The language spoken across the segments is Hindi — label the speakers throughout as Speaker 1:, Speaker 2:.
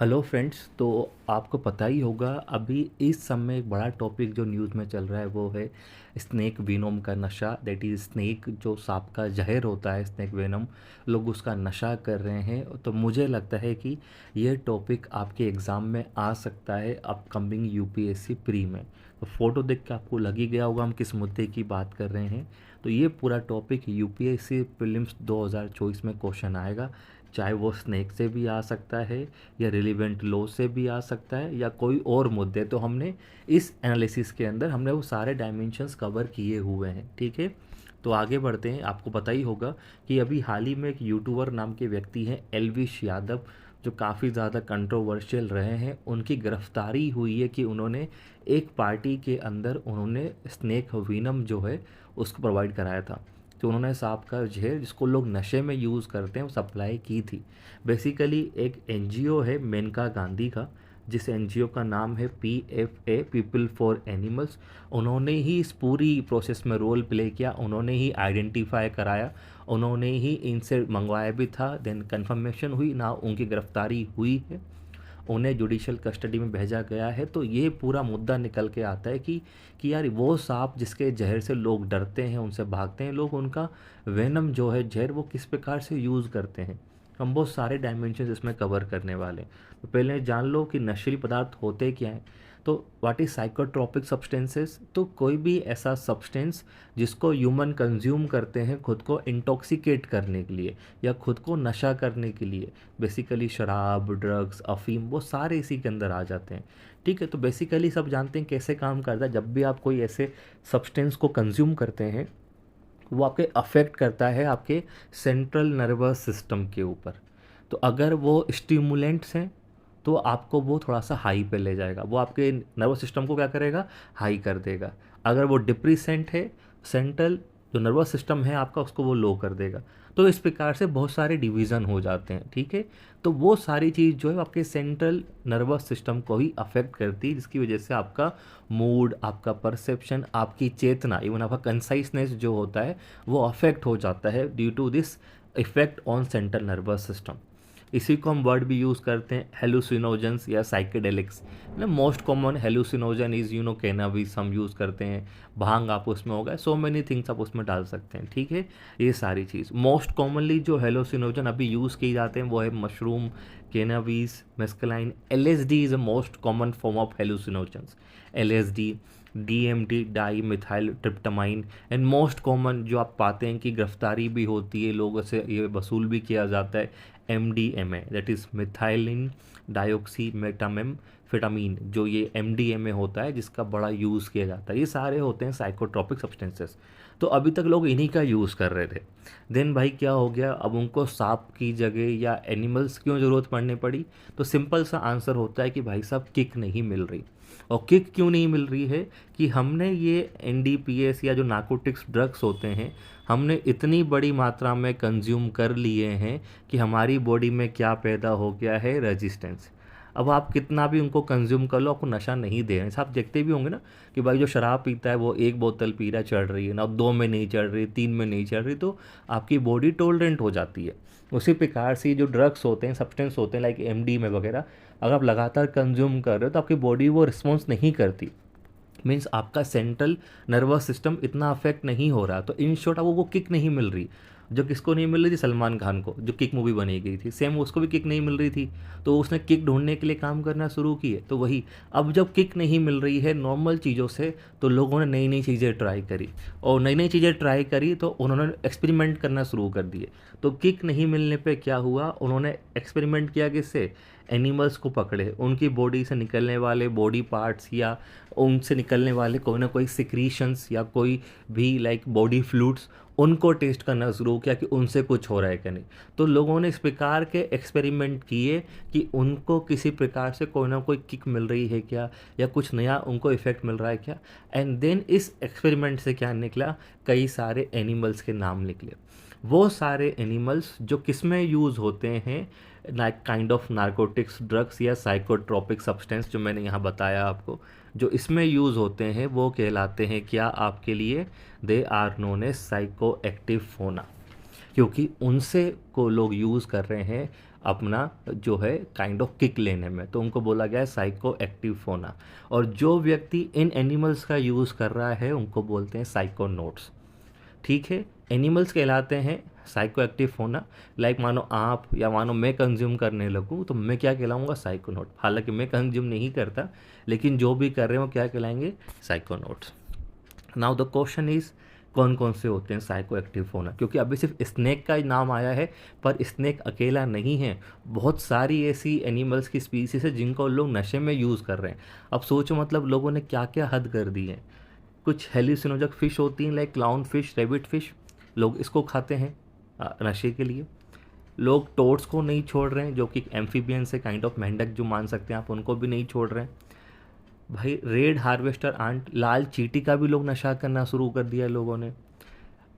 Speaker 1: Hello friends. तो आपको पता ही होगा अभी इस समय एक बड़ा टॉपिक जो न्यूज़ में चल रहा है वो है स्नेक विनोम का नशा। दैट इज़ स्नेक, जो सांप का जहर होता है, स्नेक वेनम, लोग उसका नशा कर रहे हैं। तो मुझे लगता है कि ये टॉपिक आपके एग्ज़ाम में आ सकता है अपकमिंग यूपीएससी प्री में। तो फ़ोटो देख के आपको लग ही गया होगा हम किस मुद्दे की बात कर रहे हैं। तो ये पूरा टॉपिक यूपीएससी प्रीलिम्स 2024 में क्वेश्चन आएगा, चाहे वो स्नेक से भी आ सकता है या रिलीवेंट लॉ से भी आ सकता है या कोई और मुद्दे। तो हमने इस एनालिसिस के अंदर हमने वो सारे डायमेंशंस कवर किए हुए हैं। ठीक है, तो आगे बढ़ते हैं। आपको पता ही होगा कि अभी हाल ही में एक यूट्यूबर नाम के व्यक्ति हैं एलविश यादव, जो काफ़ी ज़्यादा कंट्रोवर्शियल रहे हैं। उनकी गिरफ्तारी हुई है कि उन्होंने एक पार्टी के अंदर उन्होंने स्नेक विनम जो है उसको प्रोवाइड कराया था। तो उन्होंने सांप का जहर जिसको लोग नशे में यूज़ करते हैं वो सप्लाई की थी। बेसिकली एक एनजीओ है मेनका गांधी का, जिस एनजीओ का नाम है पीएफए, पीपल फॉर एनिमल्स। उन्होंने ही इस पूरी प्रोसेस में रोल प्ले किया, उन्होंने ही आइडेंटिफाई कराया, उन्होंने ही इनसे मंगवाया भी था। देन कंफर्मेशन हुई ना, उनकी गिरफ्तारी हुई है, उन्हें जुडिशल कस्टडी में भेजा गया है। तो ये पूरा मुद्दा निकल के आता है कि यार वो सांप जिसके जहर से लोग डरते हैं, उनसे भागते हैं लोग, उनका वेनम जो है जहर वो किस प्रकार से यूज़ करते हैं। हम बहुत सारे डायमेंशन इसमें कवर करने वाले हैं। तो पहले जान लो कि नशीली पदार्थ होते क्या हैं। तो व्हाट इज़ साइकोट्रोपिक सब्सटेंसेस? तो कोई भी ऐसा सब्सटेंस जिसको ह्यूमन कंज्यूम करते हैं खुद को इंटॉक्सिकेट करने के लिए या खुद को नशा करने के लिए। बेसिकली शराब, ड्रग्स, अफीम, वो सारे इसी के अंदर आ जाते हैं। ठीक है, तो बेसिकली सब जानते हैं कैसे काम करता है। जब भी आप कोई ऐसे सब्सटेंस को कंज्यूम करते हैं वो आपके अफेक्ट करता है आपके सेंट्रल नर्वस सिस्टम के ऊपर। तो अगर वो स्टिमुलेंट्स हैं तो आपको वो थोड़ा सा हाई पे ले जाएगा, वो आपके नर्वस सिस्टम को क्या करेगा, हाई कर देगा। अगर वो डिप्रेसेंट है, सेंट्रल जो नर्वस सिस्टम है आपका उसको वो लो कर देगा। तो इस प्रकार से बहुत सारे डिवीज़न हो जाते हैं। ठीक है, तो वो सारी चीज़ जो है आपके सेंट्रल नर्वस सिस्टम को ही अफेक्ट करती है, जिसकी वजह से आपका मूड, आपका परसेप्शन, आपकी चेतना, इवन आपका कंसाइसनेस जो होता है वो अफेक्ट हो जाता है due to this effect on central nervous system. इसी को हम वर्ड भी यूज़ करते हैं हेलुसिनोजेंस या साइकेडेलिक्स। मतलब मोस्ट कॉमन हेलुसिनोजन इज़ कैनाबिस हम यूज़ करते हैं, भांग आप उसमें होगा, सो मेनी थिंग्स आप उसमें डाल सकते हैं। ठीक है, ये सारी चीज़ मोस्ट कॉमनली जो हेलुसिनोजन अभी यूज़ किए जाते हैं वो है mushroom, cannabis, mescaline. LSD is a most common form of hallucinogens. LSD, DMT, dimethyl tryptamine. And most common जो आप पाते हैं कि गिरफ्तारी भी होती है, लोगों से ये वसूल भी किया जाता है, एमडीएमए, दैट इज़ मिथाइलिन डायोक्सी मेटामेम्फेटामीन। जो ये एमडीएमए होता है जिसका बड़ा यूज़ किया जाता है, ये सारे होते हैं साइकोट्रोपिक सब्सटेंसेस। तो अभी तक लोग इन्हीं का यूज़ कर रहे थे। देन भाई क्या हो गया, अब उनको सांप की जगह या एनिमल्स क्यों ज़रूरत पड़ने पड़ी? तो सिंपल सा आंसर होता है कि भाई साहब किक नहीं मिल रही। और किक क्यों नहीं मिल रही है कि हमने ये एनडीपीएस या जो नार्कोटिक्स ड्रग्स होते हैं हमने इतनी बड़ी मात्रा में कंज्यूम कर लिए हैं कि हमारी बॉडी में क्या पैदा हो गया है, रेजिस्टेंस। अब आप कितना भी उनको कंज्यूम कर लो आपको नशा नहीं दे रहे हैं। आप देखते भी होंगे ना कि भाई जो शराब पीता है वो एक बोतल पी रहा है, चढ़ रही है ना, दो में नहीं चढ़ रही, तीन में नहीं चढ़ रही, तो आपकी बॉडी टॉलरेंट हो जाती है। उसी प्रकार से जो ड्रग्स होते हैं, सब्सटेंस होते हैं लाइक एमडी में वगैरह, अगर आप लगातार कंज्यूम कर रहे हो तो आपकी बॉडी वो रिस्पॉन्स नहीं करती। मीन्स आपका सेंट्रल नर्वस सिस्टम इतना अफेक्ट नहीं हो रहा। तो इन शॉर्ट आपको वो किक नहीं मिल रही जो किसको नहीं मिल रही थी, सलमान खान को, जो किक मूवी बनी गई थी, सेम उसको भी किक नहीं मिल रही थी। तो उसने किक ढूंढने के लिए काम करना शुरू किए। तो वही, अब जब किक नहीं मिल रही है नॉर्मल चीज़ों से तो लोगों ने नई नई चीज़ें ट्राई करी, और नई नई चीज़ें ट्राई करी तो उन्होंने एक्सपेरिमेंट करना शुरू कर दिए। तो किक नहीं मिलने पे क्या हुआ, उन्होंने एक्सपेरिमेंट किया किससे, एनिमल्स को पकड़े, उनकी बॉडी से निकलने वाले बॉडी पार्ट्स या उनसे निकलने वाले कोई ना कोई सिक्रीशंस या कोई भी लाइक बॉडी फ्लूइड्स, उनको टेस्ट करना शुरू किया कि उनसे कुछ हो रहा है कि नहीं। तो लोगों ने इस प्रकार के एक्सपेरिमेंट किए कि उनको किसी प्रकार से कोई ना कोई किक मिल रही है क्या, या कुछ नया उनको इफेक्ट मिल रहा है क्या। एंड देन इस एक्सपेरिमेंट से क्या निकला, कई सारे एनिमल्स के नाम निकले। वो सारे एनिमल्स जो किस में यूज़ होते हैं, like kind of narcotics drugs या साइकोट्रोपिक सब्सटेंस जो मैंने यहाँ बताया आपको, जो इसमें यूज़ होते हैं वो कहलाते हैं क्या आपके लिए, they are known as psychoactive फोना। क्योंकि उनसे को लोग यूज़ कर रहे हैं अपना जो है काइंड ऑफ किक लेने में, तो उनको बोला गया है साइको एक्टिव फोना। और जो व्यक्ति इन एनिमल्स का यूज़ कर रहा है उनको बोलते हैं साइकोनोट्स। ठीक है, एनिमल्स कहलाते हैं साइको एक्टिव होना। लाइक मानो आप या मानो मैं कंज्यूम करने लगूँ तो मैं क्या कहलाऊँगा, साइकोनोट। हालांकि मैं कंज्यूम नहीं करता, लेकिन जो भी कर रहे हो क्या कहलाएंगे, साइकोनोट्स। नाउ द क्वेश्चन इज कौन कौन से होते हैं साइको एक्टिव होना, क्योंकि अभी सिर्फ स्नेक का ही नाम आया है, पर स्नेक अकेला नहीं है। बहुत सारी ऐसी एनिमल्स की स्पीसीज है जिनको लोग नशे में यूज़ कर रहे हैं। अब सोचो मतलब लोगों ने क्या क्या हद कर दी है। कुछ हेल्यूसिनोजक फिश होती हैं like clown fish, rebate fish, लोग इसको खाते हैं नशे के लिए। लोग टोड्स को नहीं छोड़ रहे हैं, जो कि एम्फीबियन से काइंड ऑफ मेंढक जो मान सकते हैं आप, उनको भी नहीं छोड़ रहे हैं। भाई रेड हार्वेस्टर आंट, लाल चींटी का भी लोग नशा करना शुरू कर दिया लोगों ने।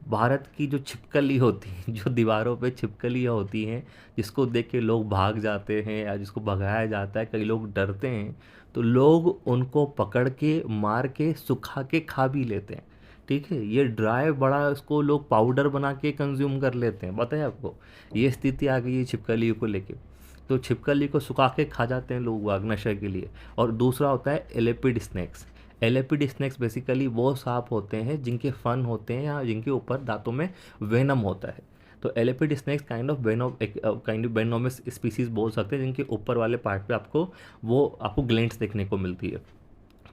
Speaker 1: भारत की जो छिपकली होती है, जो दीवारों पे छिपकलियाँ होती हैं, जिसको देख के लोग भाग जाते हैं या जिसको भगाया जाता है, कई लोग डरते हैं, तो लोग उनको पकड़ के मार के सुखा के खा भी लेते हैं। ठीक है, ये ड्राई बड़ा इसको लोग पाउडर बना के कंज्यूम कर लेते हैं, बताए आपको। ये स्थिति आ गई है छिपकलियों को लेके। तो छिपकली को सुखा के खा जाते हैं लोग वाग नशे के लिए। और दूसरा होता है एलेपिड स्नैक्स। एलेपिड स्नैक्स बेसिकली वो सांप होते हैं जिनके फन होते हैं या जिनके ऊपर दांतों में वेनम होता है। तो एलेपिड स्नैक्स काइंड ऑफ वेनोमस स्पीसीज बोल सकते हैं, जिनके ऊपर वाले पार्ट पे आपको ग्लैंड्स देखने को मिलती है।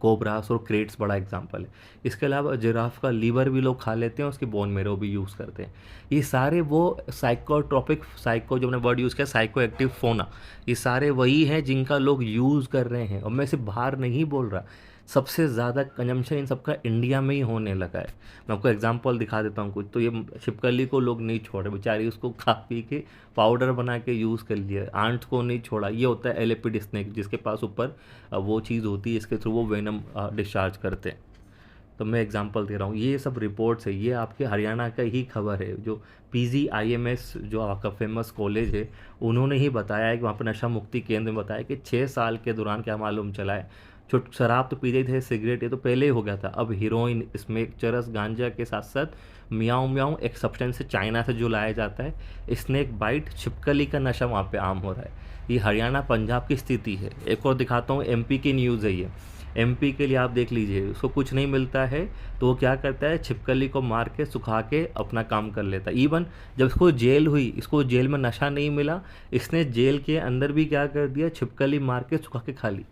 Speaker 1: कोबरास और क्रेट्स बड़ा एग्जांपल है। इसके अलावा जिराफ का लीवर भी लोग खा लेते हैं, उसकी बोन मेरो भी यूज़ करते हैं। ये सारे वो साइकोट्रोपिक, साइको जो मैंने वर्ड यूज़ किया साइको एक्टिव फोना, ये सारे वही हैं जिनका लोग यूज़ कर रहे हैं। और मैं सिर्फ बाहर नहीं बोल रहा, सबसे ज़्यादा कंजम्पशन इन सबका इंडिया में ही होने लगा है। मैं आपको एग्जांपल दिखा देता हूँ कुछ। तो ये छिपकली को लोग नहीं छोड़े, बेचारी उसको खा पी के पाउडर बना के यूज़ कर लिया। आंट को नहीं छोड़ा। ये होता है एलेपिड स्नेक, जिसके पास ऊपर वो चीज़ होती है, इसके थ्रू वो वेनम डिस्चार्ज करते हैं। तो मैं एग्जांपल दे रहा हूँ, ये सब रिपोर्ट्स है, ये आपके हरियाणा का ही खबर है। जो PGIMS जो आपका फेमस कॉलेज है, उन्होंने ही बताया है कि वहाँ पर नशा मुक्ति केंद्र में बताया कि 6 साल के दौरान क्या मालूम चला है। छोट शराब तो पीते थे, सिगरेट ये तो पहले ही हो गया था, अब हीरोइन, स्मेक, चरस, गांजा के साथ साथ मियाओ मियाओ एक सब्सटेंस है चाइना से जो लाया जाता है, स्नेक बाइट, छिपकली का नशा वहाँ पे आम हो रहा है। ये हरियाणा पंजाब की स्थिति है। एक और दिखाता हूँ, MP की न्यूज़ है ये। MP के लिए आप देख लीजिए, उसको कुछ नहीं मिलता है तो वो क्या करता है, छिपकली को मार के सुखा के अपना काम कर लेता है। इवन जब इसको जेल हुई, इसको जेल में नशा नहीं मिला, इसने जेल के अंदर भी क्या कर दिया, छिपकली मार के सुखा के खा ली।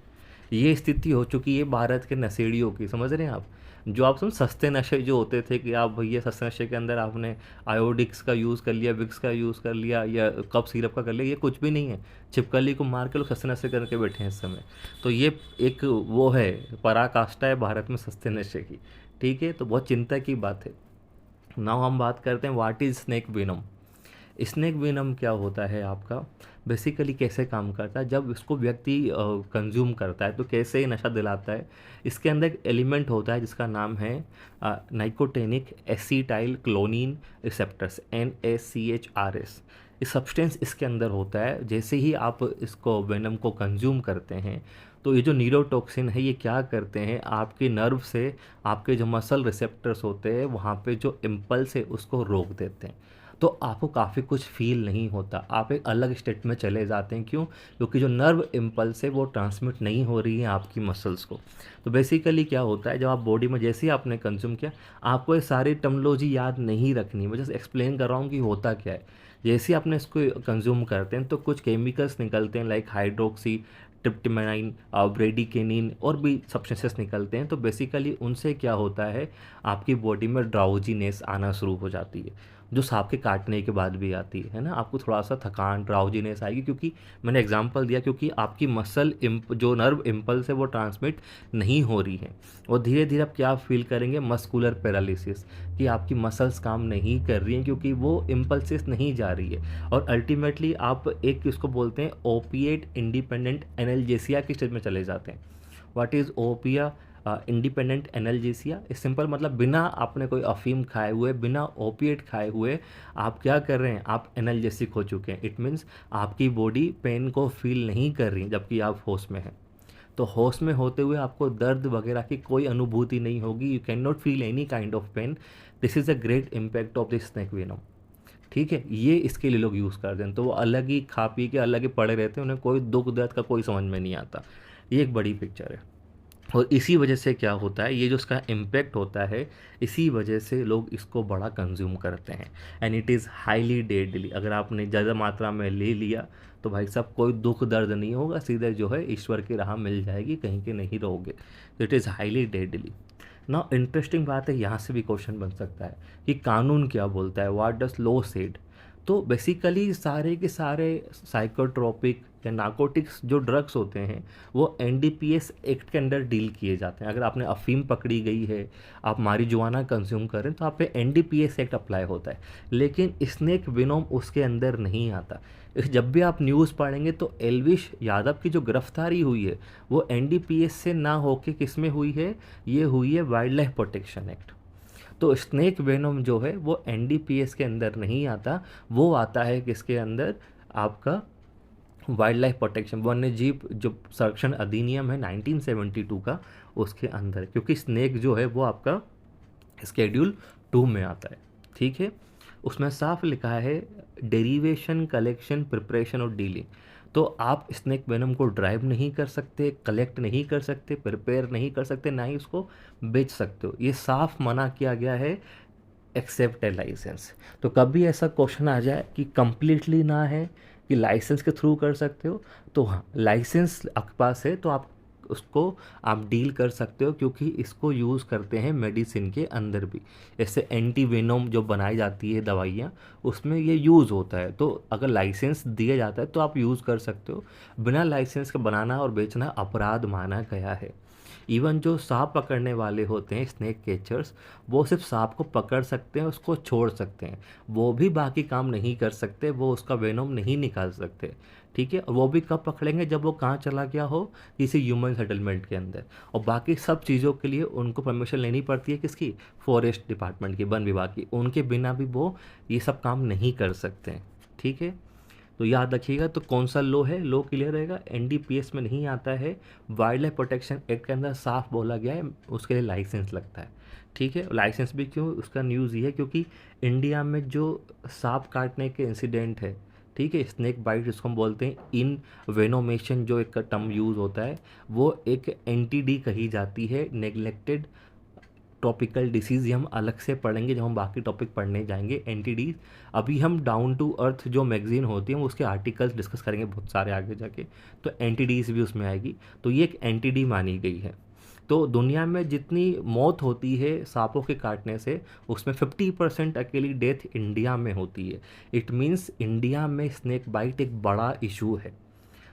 Speaker 1: ये स्थिति हो चुकी है भारत के नशेड़ियों की, समझ रहे हैं आप। जो आप समझ सस्ते नशे जो होते थे कि आप भैया सस्ते नशे के अंदर आपने आयोडिक्स का यूज़ कर लिया, विक्स का यूज़ कर लिया या कप सिरप का कर लिया, ये कुछ भी नहीं है। छिपकली को मार के लोग सस्ते नशे करके बैठे हैं इस समय। तो ये एक वो है, पराकाष्ठा है भारत में सस्ते नशे की। ठीक है, तो बहुत चिंता की बात है। नाउ हम बात करते हैं what is snake venom. Snake venom क्या होता है आपका, बेसिकली कैसे काम करता है। जब इसको व्यक्ति कंज्यूम करता है तो कैसे नशा दिलाता है। इसके अंदर एक एलिमेंट होता है जिसका नाम है नाइकोटेनिक एसिटाइल क्लोनिन रिसेप्टर्स, NACHRS। इस सब्सटेंस इसके अंदर होता है। जैसे ही आप इसको वेनम को कंज्यूम करते हैं तो ये जो न्यूरोटॉक्सिन है ये क्या करते हैं, आपके नर्व से आपके जो मसल रिसेप्टर्स होते हैं वहाँ पे जो इम्पल्स है उसको रोक देते हैं। तो आपको काफ़ी कुछ फील नहीं होता, आप एक अलग स्टेट में चले जाते हैं। क्यों? क्योंकि जो नर्व इम्पल्स है वो ट्रांसमिट नहीं हो रही है आपकी मसल्स को। तो बेसिकली क्या होता है, जब आप बॉडी में जैसे ही आपने कंज्यूम किया, आपको ये सारी टर्मिनोलॉजी याद नहीं रखनी, मैं जस्ट एक्सप्लेन कर रहा हूँ कि होता क्या है। जैसे ही आपने इसको कंज्यूम करते हैं तो कुछ केमिकल्स निकलते हैं लाइक हाइड्रोक्सी ट्रिप्टोमाइन, ब्रेडिकेनिन और भी सब्सटेंसेस निकलते हैं। तो बेसिकली उनसे क्या होता है, आपकी बॉडी में ड्राउजीनेस आना शुरू हो जाती है, जो सांप के काटने के बाद भी आती है ना। आपको थोड़ा सा थकान, ड्राउजीनेस आएगी, क्योंकि मैंने एग्जांपल दिया, क्योंकि आपकी मसल जो नर्व इम्पल्स है वो ट्रांसमिट नहीं हो रही है। और धीरे धीरे आप क्या फील करेंगे, मस्कुलर पैरालिसिस, कि आपकी मसल्स काम नहीं कर रही हैं क्योंकि वो इम्पल्सिस नहीं जा रही है। और अल्टीमेटली आप एक इसको बोलते हैं ओपिएट इंडिपेंडेंट एनाल्जेसिया की स्टेज में चले जाते हैं। What is opiate independent analgesia? इस सिंपल मतलब बिना आपने कोई अफीम खाए हुए, बिना ओपिएट खाए हुए आप क्या कर रहे हैं, आप एनाल्जेसिक हो चुके हैं। इट मीन्स आपकी बॉडी पेन को फील नहीं कर रही जबकि आप होश में हैं। तो होश में होते हुए आपको दर्द वगैरह की कोई अनुभूति नहीं होगी, you can not feel any kind of pain. This is a great impact of this snake venom. ठीक है, ये इसके लिए लोग यूज़ करते हैं, तो वो अलग ही खा पी के अलग ही पड़े रहते हैं, उन्हें कोई दुख दर्द का कोई समझ में नहीं आता। ये एक बड़ी पिक्चर है। और इसी वजह से क्या होता है, ये जो इसका इम्पैक्ट होता है, इसी वजह से लोग इसको बड़ा कंज्यूम करते हैं। And it is highly deadly. अगर आपने ज़्यादा मात्रा में ले लिया तो भाई साहब कोई दुख दर्द नहीं होगा, सीधे जो है ईश्वर की राह मिल जाएगी, कहीं के नहीं रहोगे। तो इट इज़ हाईली डेडली। ना इंटरेस्टिंग बात है, यहाँ से भी क्वेश्चन बन सकता है कि कानून क्या बोलता है, व्हाट डज लॉ सेड। तो बेसिकली सारे के सारे साइकोट्रोपिक या नार्कोटिक्स जो ड्रग्स होते हैं वो एनडीपीएस एक्ट के अंडर डील किए जाते हैं। अगर आपने अफीम पकड़ी गई है, आप मारिजुआना कंज्यूम कर रहे हैं, तो आप पे एनडीपीएस एक्ट अप्लाई होता है। लेकिन स्नेक विनोम उसके अंदर नहीं आता। जब भी आप न्यूज़ पढ़ेंगे तो एल्विश यादव की जो गिरफ्तारी हुई है वो एनडीपीएस से ना होके किस में हुई है, ये हुई है वाइल्ड लाइफ प्रोटेक्शन एक्ट। तो स्नेक वेनम जो है वो एनडीपीएस के अंदर नहीं आता, वो आता है किसके अंदर, आपका वाइल्ड लाइफ प्रोटेक्शन, वन्य जीव जो संरक्षण अधिनियम है 1972 का, उसके अंदर। क्योंकि स्नेक जो है वो आपका स्केड्यूल 2 में आता है। ठीक है, उसमें साफ लिखा है डेरिवेशन, कलेक्शन, प्रिपरेशन और डीलिंग। तो आप स्नेक वेनम को ड्राइव नहीं कर सकते, कलेक्ट नहीं कर सकते, प्रिपेयर नहीं कर सकते, ना ही उसको बेच सकते हो। ये साफ मना किया गया है एक्सेप्ट ए लाइसेंस। तो कभी ऐसा क्वेश्चन आ जाए कि कंप्लीटली ना है कि लाइसेंस के थ्रू कर सकते हो, तो हाँ, लाइसेंस आपके पास है तो आप उसको आप डील कर सकते हो, क्योंकि इसको यूज़ करते हैं मेडिसिन के अंदर भी। जैसे एंटी वेनोम जो बनाई जाती है दवाइयाँ, उसमें ये यूज़ होता है। तो अगर लाइसेंस दिया जाता है तो आप यूज़ कर सकते हो। बिना लाइसेंस के बनाना और बेचना अपराध माना गया है। इवन जो सांप पकड़ने वाले होते हैं स्नेक कैचर्स, वो सिर्फ सांप को पकड़ सकते हैं, उसको छोड़ सकते हैं, वो भी बाकी काम नहीं कर सकते, वो उसका वेनोम नहीं निकाल सकते। ठीक है, और वो भी कब पकड़ेंगे, जब वो कहाँ चला गया हो, किसी ह्यूमन सेटलमेंट के अंदर। और बाकी सब चीज़ों के लिए उनको परमिशन लेनी पड़ती है, किसकी, फॉरेस्ट डिपार्टमेंट की, वन विभाग की। उनके बिना भी वो ये सब काम नहीं कर सकते हैं। ठीक है, तो याद रखिएगा। तो कौन सा लो है, लो क्लियर रहेगा, एनडीपीएस में नहीं आता है। वाइल्ड लाइफ प्रोटेक्शन एक्ट के अंदर साफ बोला गया है उसके लिए लाइसेंस लगता है। ठीक है, लाइसेंस भी क्यों, उसका न्यूज़ ये है क्योंकि इंडिया में जो सांप काटने के इंसिडेंट है, ठीक है, स्नेक बाइट जिसको हम बोलते हैं, इन वेनोमेशन जो एक टर्म यूज़ होता है, वो एक एनटीडी कही जाती है, नेग्लेक्टेड टॉपिकल डिसीज़। ये हम अलग से पढ़ेंगे जब हम बाकी टॉपिक पढ़ने जाएंगे, एनटीडीज। अभी हम डाउन टू अर्थ जो मैगज़ीन होती है, हम उसके आर्टिकल्स डिस्कस करेंगे बहुत सारे आगे जाके, तो एनटीडीज भी उसमें आएगी। तो ये एक एनटीडी मानी गई है। तो दुनिया में जितनी मौत होती है सांपों के काटने से, उसमें 50% अकेली डेथ इंडिया में होती है। इट मीन्स इंडिया में स्नेक बाइट एक बड़ा इशू है।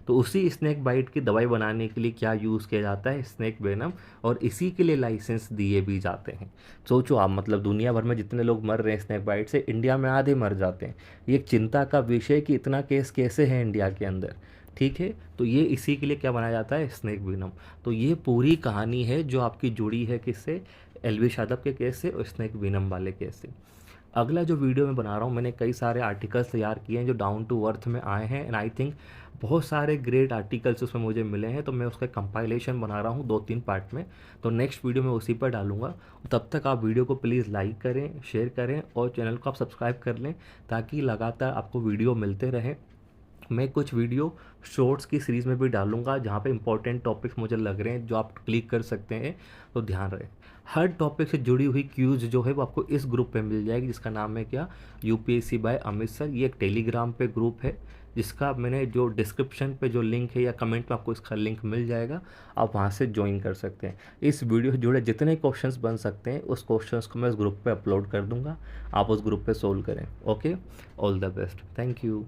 Speaker 1: तो उसी स्नेक बाइट की दवाई बनाने के लिए क्या यूज़ किया जाता है, स्नेक वेनम, और इसी के लिए लाइसेंस दिए भी जाते हैं। सोचो आप, मतलब दुनिया भर में जितने लोग मर रहे हैं स्नेक बाइट से, इंडिया में आधे मर जाते हैं। ये एक चिंता का विषय कि इतना केस कैसे है इंडिया के अंदर। ठीक है, तो ये इसी के लिए क्या बनाया जाता है, स्नेक वेनम। तो ये पूरी कहानी है जो आपकी जुड़ी है किससे, एलवी यादव के केस से और स्नेक वेनम वाले केस से। अगला जो वीडियो मैं बना रहा हूँ, मैंने कई सारे आर्टिकल्स तैयार किए हैं जो डाउन टू अर्थ में आए हैं, एंड आई थिंक बहुत सारे ग्रेट आर्टिकल्स उसमें मुझे मिले हैं। तो मैं उसका कंपाइलेशन बना रहा हूँ 2-3 पार्ट में। तो नेक्स्ट वीडियो में उसी पर डालूंगा। तब तक आप वीडियो को प्लीज़ लाइक करें, शेयर करें और चैनल को आप सब्सक्राइब कर लें, ताकि लगातार आपको वीडियो मिलते रहें। मैं कुछ वीडियो शॉर्ट्स की सीरीज़ में भी डालूंगा जहाँ पे इंपॉर्टेंट टॉपिक्स मुझे लग रहे हैं जो आप क्लिक कर सकते हैं। तो ध्यान रहे, हर टॉपिक से जुड़ी हुई क्यूज़ जो है वो आपको इस ग्रुप पे मिल जाएगी, जिसका नाम है क्या, यूपीएससी बाय अमित सर। ये एक टेलीग्राम पे ग्रुप है, जिसका मैंने जो डिस्क्रिप्शन पे जो लिंक है या कमेंट में आपको इसका लिंक मिल जाएगा, आप वहाँ से ज्वाइन कर सकते हैं। इस वीडियो से जुड़े जितने क्वेश्चंस बन सकते हैं उस क्वेश्चंस को मैं इस ग्रुप पे अपलोड कर दूँगा, आप उस ग्रुप पे सोल्व करें। Okay, all the best, thank you.